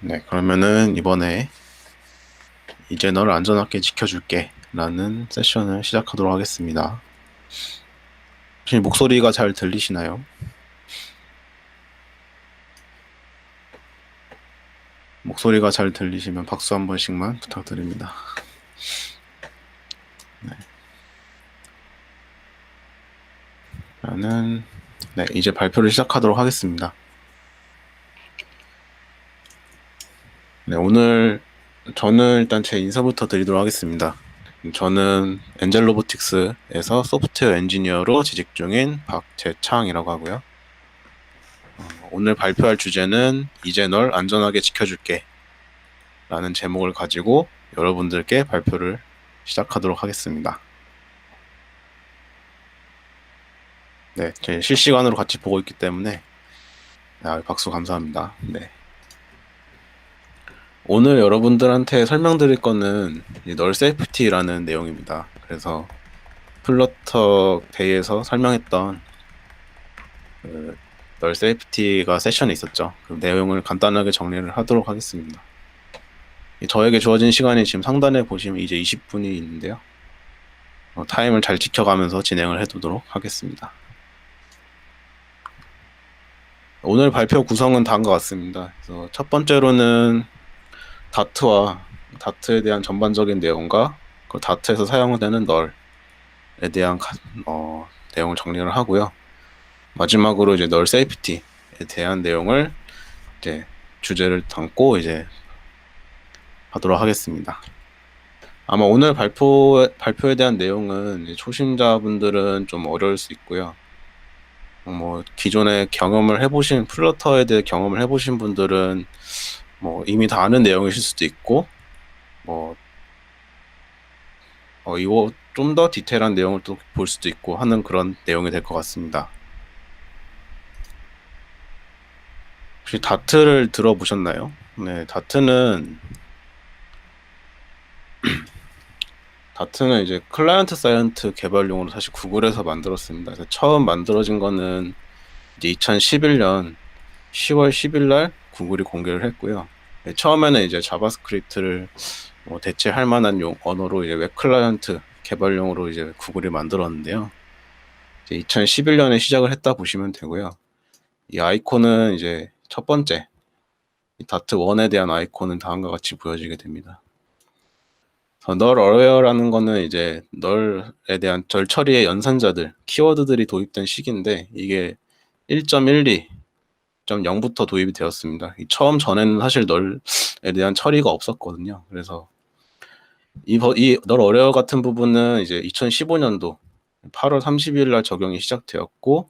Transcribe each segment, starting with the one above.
네, 그러면은 이번에 이제 너를 안전하게 지켜줄게 라는 세션을 시작하도록 하겠습니다. 혹시 목소리가 잘 들리시나요? 목소리가 잘 들리시면 박수 한 번씩만 부탁드립니다. 네. 그러면은 네, 이제 발표를 시작하도록 하겠습니다. 네, 오늘 저는 일단 제 인사부터 드리도록 하겠습니다. 저는 엔젤로보틱스에서 소프트웨어 엔지니어로 재직 중인 박재창이라고 하고요. 오늘 발표할 주제는 이제 널 안전하게 지켜줄게 라는 제목을 가지고 여러분들께 발표를 시작하도록 하겠습니다. 네, 제 실시간으로 같이 보고 있기 때문에 박수 감사합니다. 네. 오늘 여러분들한테 설명드릴 거는 널 세이프티라는 내용입니다. 그래서 플러터 데이에서 설명했던 널 세이프티가 세션이 있었죠. 그 내용을 간단하게 정리를 하도록 하겠습니다. 저에게 주어진 시간이 지금 상단에 보시면 이제 20분이 있는데요. 타임을 잘 지켜가면서 진행을 해두도록 하겠습니다. 오늘 발표 구성은 다음과 같습니다. 그래서 첫 번째로는 다트에 대한 전반적인 내용과 그 다트에서 사용되는 널에 대한 내용을 정리를 하고요. 마지막으로 이제 널 세이프티에 대한 내용을 이제 주제를 담고 이제 하도록 하겠습니다. 아마 오늘 발표에 대한 내용은 초심자분들은 좀 어려울 수 있고요. 뭐 기존에 경험을 해보신 플러터에 대해 경험을 해보신 분들은 뭐 이미 다 아는 내용이실 수도 있고 이거 좀 더 디테일한 내용을 또 볼 수도 있고 하는 그런 내용이 될 것 같습니다. 혹시 다트를 들어보셨나요? 네, 다트는 이제 클라이언트 사이언트 개발용으로 사실 구글에서 만들었습니다. 그래서 처음 만들어진 거는 이제 2011년 10월 10일 날 구글이 공개를 했고요. 네, 처음에는 이제 자바스크립트를 대체할 만한 언어로 이제 웹 클라이언트 개발용으로 이제 구글이 만들었는데요. 이제 2011년에 시작을 했다 보시면 되고요. 이 아이콘은 이제 첫 번째 다트 1에 대한 아이콘은 다음과 같이 보여지게 됩니다. 널 어웨어라는 거는 이제 널에 대한 절 처리의 연산자들, 키워드들이 도입된 시기인데 이게 1.12.0부터 도입이 되었습니다. 처음 전에는 사실 널에 대한 처리가 없었거든요. 그래서 이 널 어웨어 같은 부분은 이제 2015년도 8월 30일 날 적용이 시작되었고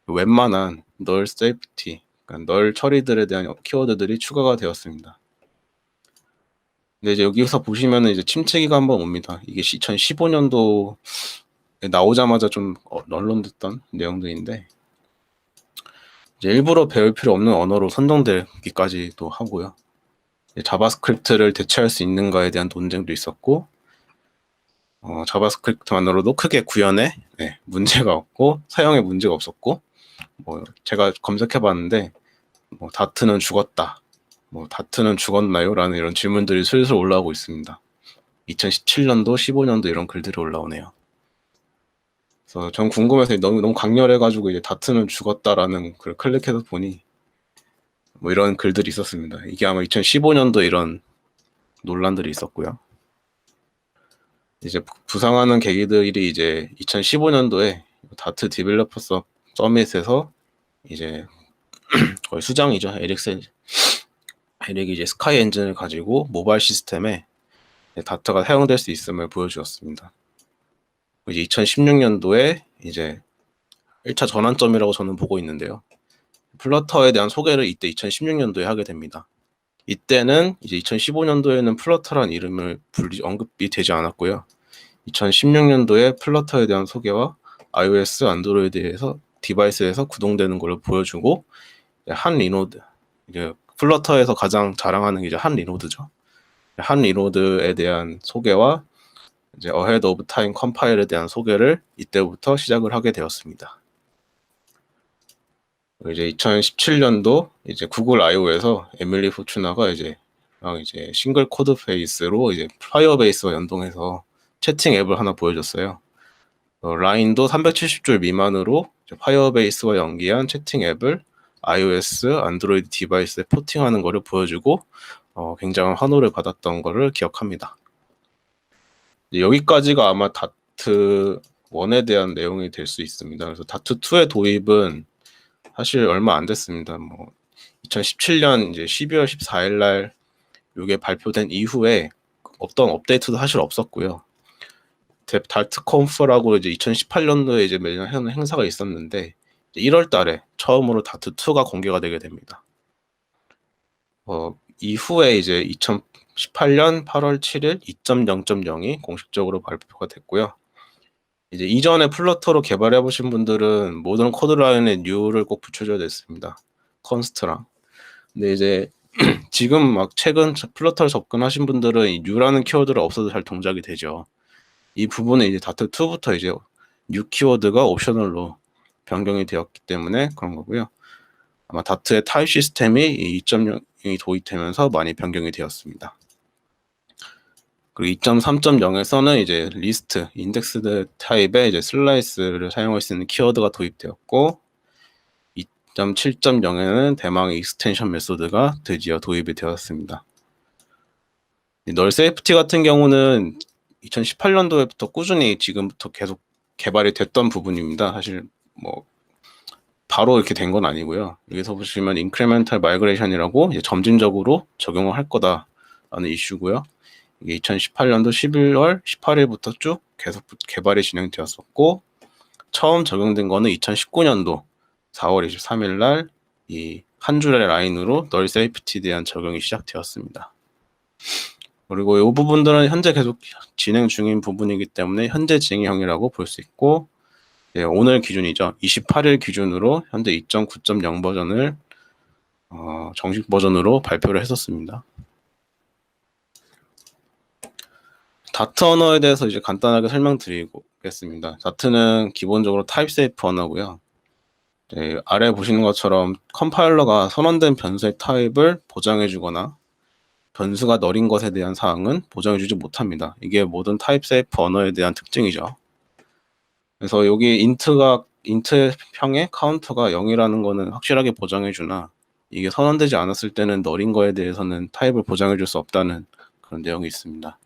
웬만한 널 세이프티, 그러니까 널 처리들에 대한 키워드들이 추가가 되었습니다. 근데 이제 여기서 보시면은 이제 침체기가 한번 옵니다. 이게 2015년도 나오자마자 좀 언론됐던 내용들인데 이제 일부러 배울 필요 없는 언어로 선정되기까지도 하고요. 자바스크립트를 대체할 수 있는가에 대한 논쟁도 있었고 자바스크립트만으로도 크게 구현에 문제가 없고 사용에 문제가 없었고 제가 검색해봤는데 다트는 죽었다. 다트는 죽었나요? 라는 이런 질문들이 슬슬 올라오고 있습니다. 2017년도, 15년도 이런 글들이 올라오네요. 그래서 전 궁금해서 너무 강렬해가지고 이제 다트는 죽었다라는 글을 클릭해서 보니 이런 글들이 있었습니다. 이게 아마 2015년도 이런 논란들이 있었고요. 이제 부상하는 계기들이 이제 2015년도에 다트 디벨로퍼 서밋에서 이제 거의 수장이죠. 에릭이 이제 스카이 엔진을 가지고 모바일 시스템에 다트가 사용될 수 있음을 보여주었습니다. 이제 2016년도에 이제 1차 전환점이라고 저는 보고 있는데요. 플러터에 대한 소개를 이때 2016년도에 하게 됩니다. 이때는 이제 2015년도에는 플러터란 이름을 언급이 되지 않았고요. 2016년도에 플러터에 대한 소개와 iOS, 안드로이드에서 디바이스에서 구동되는 걸 보여주고 한 리노드, 이제 플러터에서 가장 자랑하는 게 이제 한 리노드죠. 한 리노드에 대한 소개와 이제 Ahead of Time 컴파일에 대한 소개를 이때부터 시작을 하게 되었습니다. 이제 2017년도 이제 구글 I/O에서 에밀리 포추나가 이제 싱글 코드 베이스로 이제 파이어베이스와 연동해서 채팅 앱을 하나 보여줬어요. 라인도 370줄 미만으로 파이어베이스와 연계한 채팅 앱을 iOS, 안드로이드 디바이스에 포팅하는 것을 보여주고 굉장한 환호를 받았던 것을 기억합니다. 여기까지가 아마 다트 1에 대한 내용이 될 수 있습니다. 그래서 다트 2의 도입은 사실 얼마 안 됐습니다. 2017년 이제 12월 14일 날 이게 발표된 이후에 어떤 업데이트도 사실 없었고요. 다트 컴프라고 이제 2018년도에 이제 매년 하는 행사가 있었는데 1월 달에 처음으로 다트 2가 공개가 되게 됩니다. 이후에 이제 2018년 8월 7일 2.0.0이 공식적으로 발표가 됐고요. 이제 이전에 플러터로 개발해 보신 분들은 모든 코드 라인에 new를 꼭 붙여줘야 됐습니다. 컨스트랑. 근데 이제 지금 막 최근 플러터를 접근하신 분들은 이 new라는 키워드를 없어도 잘 동작이 되죠. 이 부분은 이제 다트 2부터 이제 new 키워드가 옵셔널로 변경이 되었기 때문에 그런 거고요. 아마 다트의 타입 시스템이 2.0이 도입되면서 많이 변경이 되었습니다. 그리고 2.3.0에서는 이제 리스트, 인덱스드 타입의 이제 슬라이스를 사용할 수 있는 키워드가 도입되었고 2.7.0에는 대망의 익스텐션 메소드가 드디어 도입이 되었습니다. 널 세이프티 같은 경우는 2018년도에부터 꾸준히 지금부터 계속 개발이 됐던 부분입니다. 사실 바로 이렇게 된 건 아니고요. 여기서 보시면 인크리멘탈 마이그레이션이라고 이제 점진적으로 적용을 할 거다라는 이슈고요. 이게 2018년도 11월 18일부터 쭉 계속 개발이 진행되었었고 처음 적용된 거는 2019년도 4월 23일 날 이 한 줄의 라인으로 널 세이프티에 대한 적용이 시작되었습니다. 그리고 이 부분들은 현재 계속 진행 중인 부분이기 때문에 현재 진행형이라고 볼 수 있고 오늘 기준이죠. 28일 기준으로 현재 2.9.0 버전을 정식 버전으로 발표를 했었습니다. 다트 언어에 대해서 이제 간단하게 설명드리겠습니다. 다트는 기본적으로 타입 세이프 언어고요. 아래 보시는 것처럼 컴파일러가 선언된 변수의 타입을 보장해주거나 변수가 널인 것에 대한 사항은 보장해주지 못합니다. 이게 모든 타입 세이프 언어에 대한 특징이죠. 그래서 여기 인트 평의 카운터가 0이라는 거는 확실하게 보장해주나 이게 선언되지 않았을 때는 널인 거에 대해서는 타입을 보장해줄 수 없다는 그런 내용이 있습니다.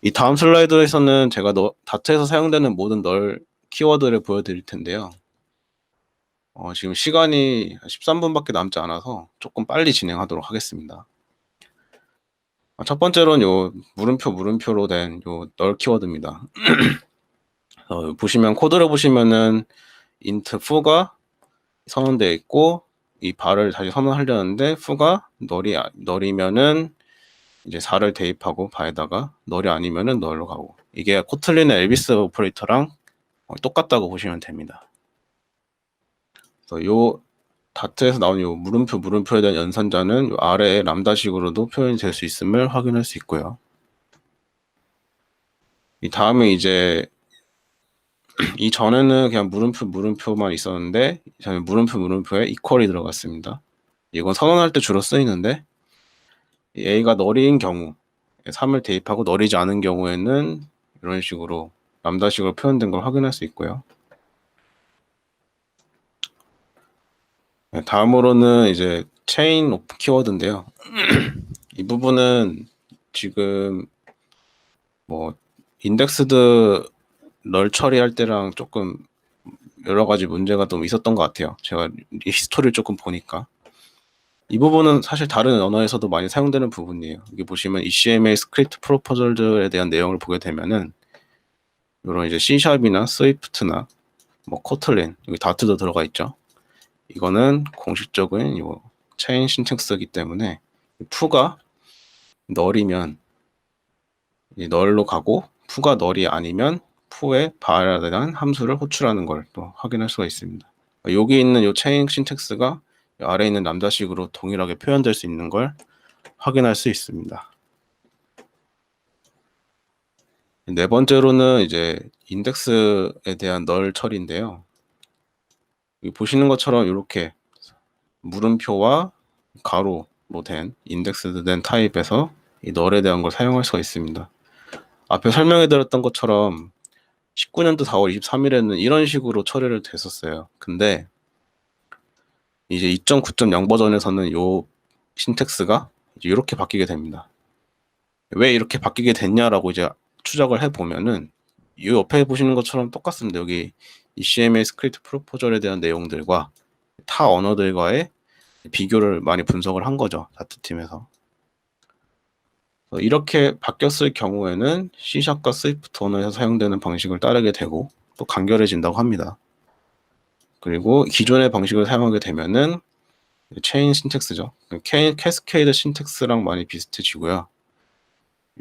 이 다음 슬라이드에서는 제가 다트에서 사용되는 모든 널 키워드를 보여드릴 텐데요. 지금 시간이 13분밖에 남지 않아서 조금 빨리 진행하도록 하겠습니다. 첫 번째로는 요 물음표로 된 요 널 키워드입니다. 보시면 코드를 보시면은 int foo가 선언되어 있고 이 발을 다시 선언하려는데 foo가 널이면은 이제 4를 대입하고 바에다가 널이 아니면은 널로 가고 이게 코틀린의 엘비스 오퍼레이터랑 똑같다고 보시면 됩니다. 그래서 요 다트에서 나온 요 물음표에 대한 연산자는 요 아래의 람다식으로도 표현이 될 수 있음을 확인할 수 있고요. 이 다음에 이제 이 전에는 그냥 물음표만 있었는데 저는 물음표에 equal이 들어갔습니다. 이건 선언할 때 주로 쓰이는데 A가 널인 경우 3을 대입하고 널이지 않은 경우에는 이런 식으로 람다식으로 표현된 걸 확인할 수 있고요. 다음으로는 이제 체인 오프 키워드인데요. 이 부분은 지금 인덱스드 널 처리할 때랑 조금 여러 가지 문제가 좀 있었던 것 같아요. 제가 히스토리를 조금 보니까 이 부분은 사실 다른 언어에서도 많이 사용되는 부분이에요. 여기 보시면 ECMA 스크립트 프로포절에 대한 내용을 보게 되면은 이런 이제 C#이나 스위프트나 코틀린 여기 다트도 들어가 있죠. 이거는 공식적인 요 체인 신텍스이기 때문에 푸가 널이면 널로 가고 푸가 널이 아니면 푸의 바에 대한 함수를 호출하는 걸 또 확인할 수가 있습니다. 여기 있는 요 체인 신텍스가 아래에 있는 람다식으로 동일하게 표현될 수 있는 걸 확인할 수 있습니다. 네 번째로는 이제 인덱스에 대한 널 처리인데요. 보시는 것처럼 이렇게 물음표와 가로로 된 인덱스된 타입에서 이 널에 대한 걸 사용할 수가 있습니다. 앞에 설명해 드렸던 것처럼 19년도 4월 23일에는 이런 식으로 처리를 됐었어요. 근데 이제 2.9.0 버전에서는 요 신텍스가 이제 이렇게 바뀌게 됩니다. 왜 이렇게 바뀌게 됐냐라고 이제 추적을 해보면은 이 옆에 보시는 것처럼 똑같습니다. 여기 이 CMA 스크립트 프로포절에 대한 내용들과 타 언어들과의 비교를 많이 분석을 한 거죠. 다트팀에서. 이렇게 바뀌었을 경우에는 C샵과 스위프트 언어에서 사용되는 방식을 따르게 되고 또 간결해진다고 합니다. 그리고 기존의 방식을 사용하게 되면은 체인 신텍스죠. 캐스케이드 신텍스랑 많이 비슷해지고요.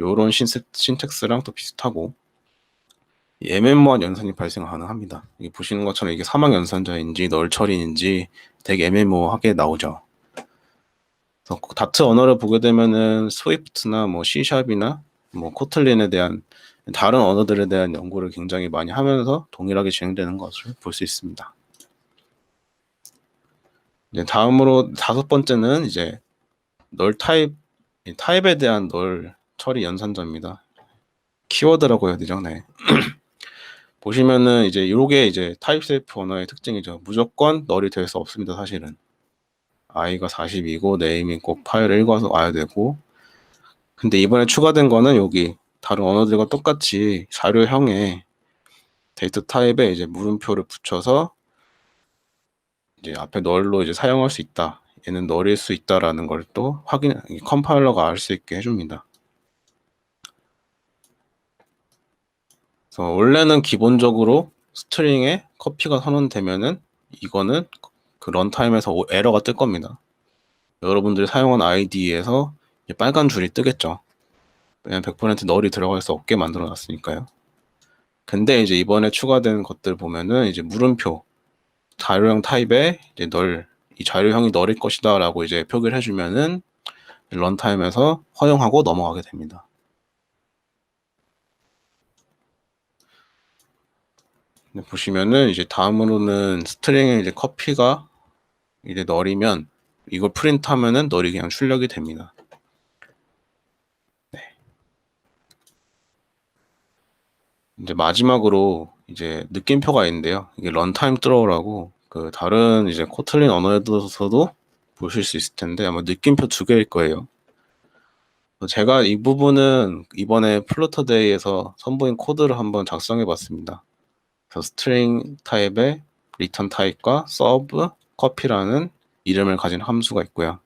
요런 신텍스랑 또 비슷하고 애매모호한 연산이 발생 가능합니다. 이게 보시는 것처럼 이게 사막 연산자인지 널 처리인지 되게 애매모호하게 나오죠. 그래서 다트 언어를 보게 되면은 스위프트나 뭐 C샵이나 뭐 코틀린에 대한 다른 언어들에 대한 연구를 굉장히 많이 하면서 동일하게 진행되는 것을 볼 수 있습니다. 이제 다음으로 5번째는 이제 널 타입에 대한 널 처리 연산자입니다. 키워드라고 해야 되죠. 네. 보시면은 이제 요게 이제 타입세이프 언어의 특징이죠. 무조건 널이 될 수 없습니다. 사실은 i가 40이고 네임이 꼭 파일을 읽어서 와야 되고, 근데 이번에 추가된 거는 여기 다른 언어들과 똑같이 자료형에 데이터 타입에 이제 물음표를 붙여서 이제 앞에 널로 이제 사용할 수 있다. 얘는 널일 수 있다라는 걸 또 컴파일러가 알 수 있게 해줍니다. 그래서 원래는 기본적으로 스트링에 커피가 선언되면은 이거는 그 런타임에서 에러가 뜰 겁니다. 여러분들이 사용한 아이디에서 빨간 줄이 뜨겠죠. 왜냐면 100% 널이 들어갈 수 없게 만들어 놨으니까요. 근데 이제 이번에 추가된 것들 보면은 이제 물음표 자료형 타입에 이제 이 자료형이 널일 것이다 라고 이제 표기를 해주면은 런타임에서 허용하고 넘어가게 됩니다. 보시면은 이제 다음으로는 스트링에 이제 커피가 이제 널이면 이걸 프린트하면은 널이 그냥 출력이 됩니다. 네. 이제 마지막으로 이제 느낌표가 있는데요. 이게 런타임 트로우라고 그 다른 이제 코틀린 언어에서도 보실 수 있을 텐데 아마 느낌표 2개일 거예요. 제가 이 부분은 이번에 플루터데이에서 선보인 코드를 한번 작성해 봤습니다. 그래서 스트링 타입의 리턴 타입과 서브 커피라는 이름을 가진 함수가 있고요.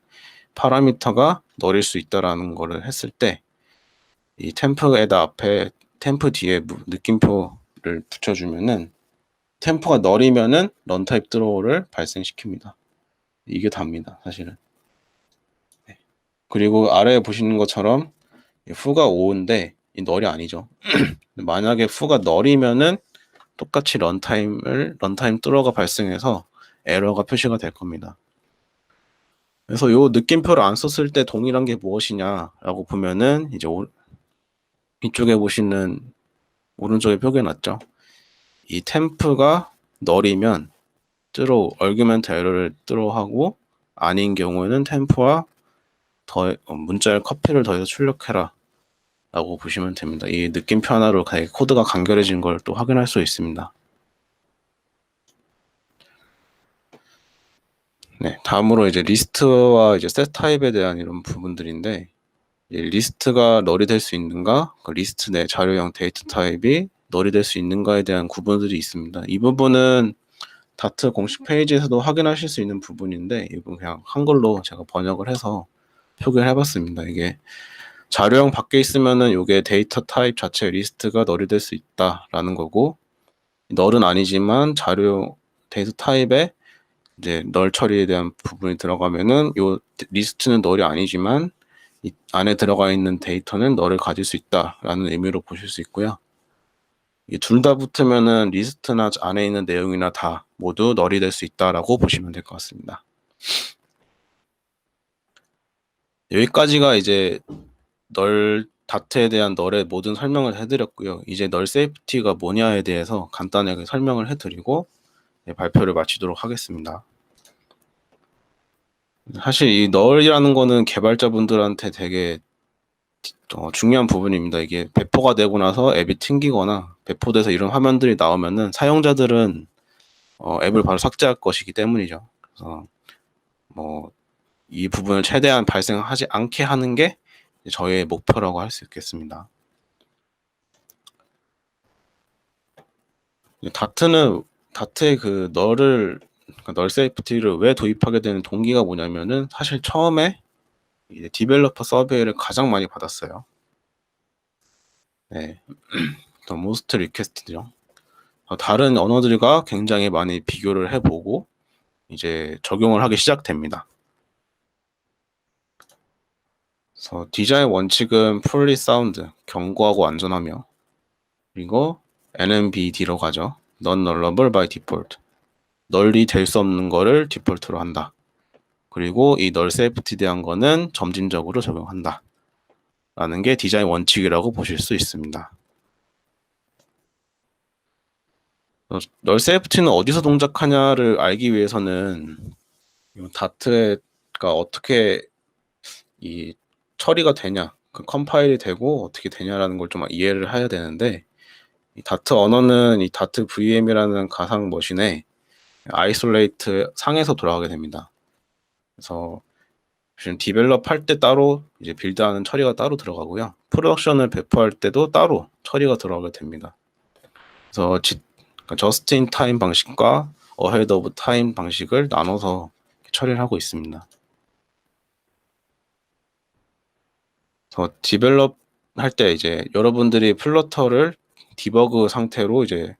파라미터가 널일 수 있다라는 거를 했을 때 이 템프에다 앞에 템프 뒤에 느낌표를 붙여주면은 템프가 널이면은 런타입 드로우를 발생시킵니다. 이게 답니다, 사실은. 네. 그리고 아래에 보시는 것처럼 f가 5인데 이 널이 아니죠. 만약에 f가 널이면은 똑같이 런타임 드로우가 발생해서 에러가 표시가 될 겁니다. 그래서 요 느낌표를 안 썼을 때 동일한 게 무엇이냐라고 보면은 이제 이쪽에 보시는 오른쪽에 표기해놨죠. 이 템프가 널이면 throw 얼규멘트 에러를 throw-하고 아닌 경우에는 템프와 문자열 커피를 더해서 출력해라 라고 보시면 됩니다. 이 느낌표 하나로 코드가 간결해진 걸 또 확인할 수 있습니다. 네, 다음으로 이제 리스트와 이제 셋 타입에 대한 이런 부분들인데, 리스트가 널이 될 수 있는가, 그 리스트 내 자료형 데이터 타입이 널이 될 수 있는가에 대한 구분들이 있습니다. 이 부분은 다트 공식 페이지에서도 확인하실 수 있는 부분인데, 이건 그냥 한글로 제가 번역을 해서 표기를 해봤습니다. 이게 자료형 밖에 있으면은 이게 데이터 타입 자체 리스트가 널이 될 수 있다라는 거고, 널은 아니지만 자료 데이터 타입에 이제 널 처리에 대한 부분이 들어가면은 요 리스트는 널이 아니지만 이 안에 들어가 있는 데이터는 널을 가질 수 있다라는 의미로 보실 수 있고요. 둘 다 붙으면은 리스트나 안에 있는 내용이나 다 모두 널이 될 수 있다라고 보시면 될 것 같습니다. 여기까지가 이제 다트에 대한 널의 모든 설명을 해드렸고요. 이제 널 세이프티가 뭐냐에 대해서 간단하게 설명을 해드리고 발표를 마치도록 하겠습니다. 사실 이 널이라는 거는 개발자분들한테 되게 중요한 부분입니다. 이게 배포가 되고 나서 앱이 튕기거나 배포돼서 이런 화면들이 나오면은 사용자들은 앱을 바로 삭제할 것이기 때문이죠. 그래서 뭐 이 부분을 최대한 발생하지 않게 하는 게 저의 목표라고 할 수 있겠습니다. 다트의 그 널 세이프티를 왜 도입하게 되는 동기가 뭐냐면은 사실 처음에 이제 디벨로퍼 서베이를 가장 많이 받았어요. 네, 더 모스트 리퀘스트죠. 다른 언어들과 굉장히 많이 비교를 해보고 이제 적용을 하기 시작됩니다. 그래서 디자인 원칙은 fully sound, 견고하고 안전하며, 그리고 NMBD로 가죠. Non-nullable by default. 널리 될 수 없는 거를 디폴트로 한다. 그리고 이 널 세이프티에 대한 거는 점진적으로 적용한다. 라는 게 디자인 원칙이라고 보실 수 있습니다. 널 세이프티는 어디서 동작하냐를 알기 위해서는 다트가 어떻게 이 처리가 되냐, 그 컴파일이 되고 어떻게 되냐라는 걸 좀 이해를 해야 되는데, 이 다트 언어는 이 다트 VM이라는 가상 머신에 아이솔레이트 상에서 돌아가게 됩니다. 그래서 지금 디벨롭 할 때 따로 이제 빌드하는 처리가 따로 들어가고요. 프로덕션을 배포할 때도 따로 처리가 들어가게 됩니다. 그래서 저스트 인 타임 방식과 어헤드 오브 타임 방식을 나눠서 처리를 하고 있습니다. 그래서 디벨롭 할 때 이제 여러분들이 플러터를 디버그 상태로 이제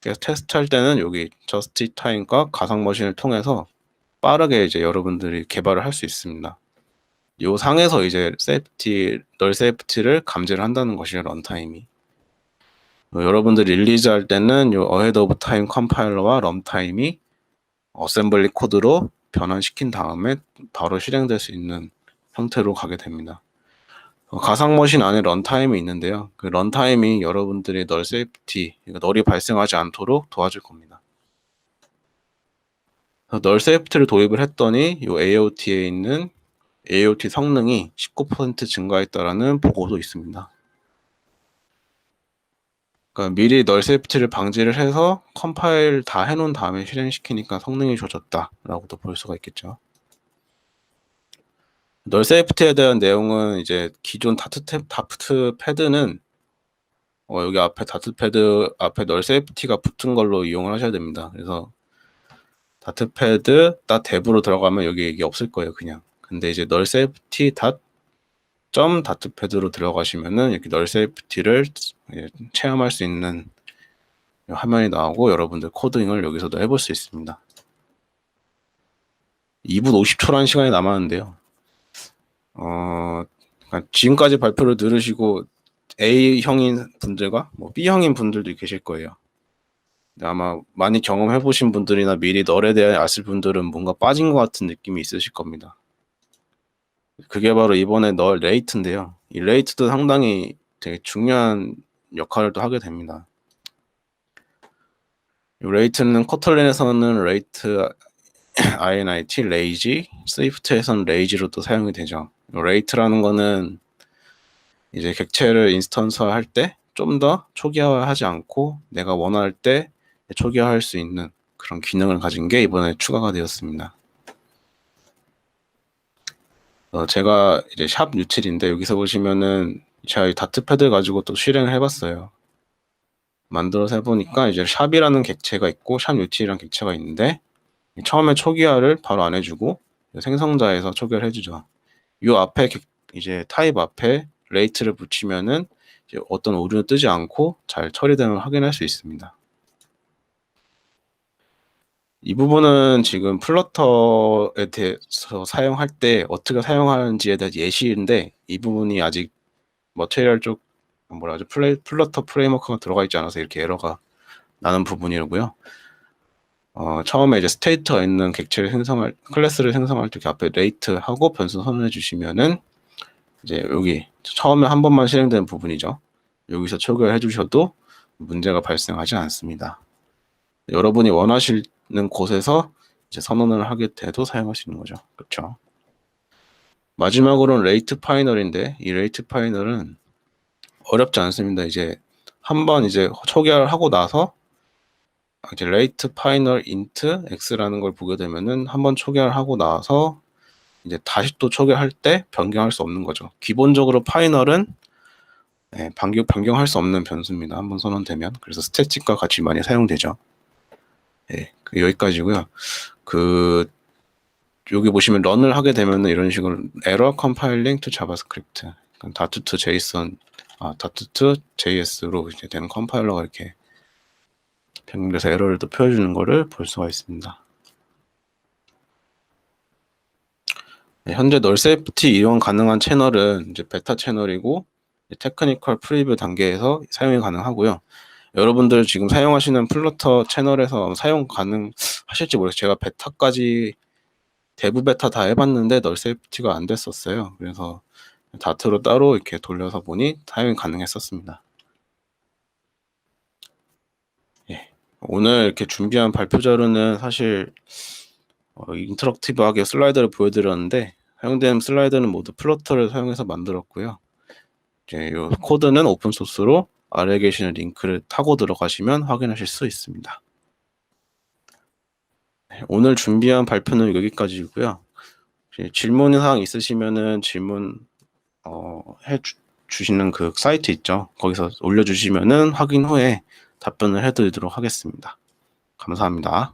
계속 테스트할 때는 여기 저스트 타임과 가상 머신을 통해서 빠르게 이제 여러분들이 개발을 할 수 있습니다. 요 상에서 이제 널 세이프티를 감지를 한다는 것이에요, 런타임이. 여러분들이 릴리즈 할 때는 요 어헤드 오브 타임 컴파일러와 런타임이 어셈블리 코드로 변환시킨 다음에 바로 실행될 수 있는 형태로 가게 됩니다. 가상 머신 안에 런타임이 있는데요. 그 런타임이 여러분들의 널 세이프티, 널이 발생하지 않도록 도와줄 겁니다. 널 세이프티를 도입을 했더니 이 AOT에 있는 AOT 성능이 19% 증가했다라는 보고도 있습니다. 그러니까 미리 널 세이프티를 방지를 해서 컴파일 다 해놓은 다음에 실행시키니까 성능이 좋아졌다라고도 볼 수가 있겠죠. 널 세이프티에 대한 내용은 이제 기존 다트 패드는 여기 앞에 다트 패드 앞에 널 세이프티가 붙은 걸로 이용을 하셔야 됩니다. 그래서 다트 패드 dev로 들어가면 여기 이게 없을 거예요, 그냥. 근데 이제 널 세이프티 다트 패드로 들어가시면은 이렇게 널 세이프티를 체험할 수 있는 화면이 나오고 여러분들 코딩을 여기서도 해볼 수 있습니다. 2분 50초라는 시간이 남았는데요. 그러니까 지금까지 발표를 들으시고 A형인 분들과 B형인 분들도 계실 거예요. 아마 많이 경험해보신 분들이나 미리 널에 대해 아실 분들은 뭔가 빠진 것 같은 느낌이 있으실 겁니다. 그게 바로 이번에 널 레이트인데요. 이 레이트도 상당히 되게 중요한 역할을 또 하게 됩니다. 이 레이트는 코틀린에서는 레이트 INIT, 레이지, 스위프트에서는 레이지로 또 사용이 되죠. 레이트라는 거는 이제 객체를 인스턴스화할 때 좀 더 초기화하지 않고 내가 원할 때 초기화할 수 있는 그런 기능을 가진 게 이번에 추가가 되었습니다. 제가 이제 샵 U7인데 여기서 보시면은 제가 다트 패드 가지고 또 실행을 해봤어요. 만들어서 해보니까 이제 샵이라는 객체가 있고 샵 U7이라는 객체가 있는데 처음에 초기화를 바로 안 해주고 생성자에서 초기화를 해주죠. 이 앞에 이제 타입 앞에 레이트를 붙이면은 이제 어떤 오류는 뜨지 않고 잘 처리됨을 확인할 수 있습니다. 이 부분은 지금 플러터에 대해서 사용할 때 어떻게 사용하는지에 대한 예시인데 이 부분이 아직 머티리얼 쪽 플러터 프레임워크가 들어가 있지 않아서 이렇게 에러가 나는 부분이고요. 처음에 이제 스테이트가 있는 클래스를 생성할 때 앞에 레이트하고 변수 선언해 주시면은 이제 여기 처음에 한 번만 실행되는 부분이죠. 여기서 초기화해 주셔도 문제가 발생하지 않습니다. 여러분이 원하실 곳에서 이제 선언을 하게 돼도 사용할 수 있는 거죠. 그렇죠. 마지막으로는 레이트 파이널인데 이 레이트 파이널은 어렵지 않습니다. 이제 한번 이제 초기화를 하고 나서 이제 레이트 파이널 인트 x라는 걸 보게 되면은 한번 초기화를 하고 나서 이제 다시 또 초기화할 때 변경할 수 없는 거죠. 기본적으로 파이널은 변경할 수 없는 변수입니다. 한번 선언되면. 그래서 스태틱과 같이 많이 사용되죠. 예, 여기까지고요. 여기 보시면 런을 하게 되면 이런 식으로 error compiling to javascript, dart to json, dart to js로 이제 되는 컴파일러가 이렇게 변경돼서 에러를 또 표해주는 거를 볼 수가 있습니다. 네, 현재 널 세이프티 이용 가능한 채널은 이제 베타 채널이고 테크니컬 프리뷰 단계에서 사용이 가능하고요. 여러분들 지금 사용하시는 플러터 채널에서 사용 가능하실지 모르겠어요. 제가 베타까지 대부 베타 다 해봤는데 널 세이프티가 안 됐었어요. 그래서 다트로 따로 이렇게 돌려서 보니 사용이 가능했었습니다. 예. 오늘 이렇게 준비한 발표 자료는 사실 인터랙티브하게 슬라이드를 보여드렸는데 사용된 슬라이드는 모두 플러터를 사용해서 만들었고요. 이제 이 코드는 오픈 소스로 아래에 계시는 링크를 타고 들어가시면 확인하실 수 있습니다. 오늘 준비한 발표는 여기까지고요. 질문 사항 있으시면은 질문 해 주시는 그 사이트 있죠. 거기서 올려주시면은 확인 후에 답변을 해드리도록 하겠습니다. 감사합니다.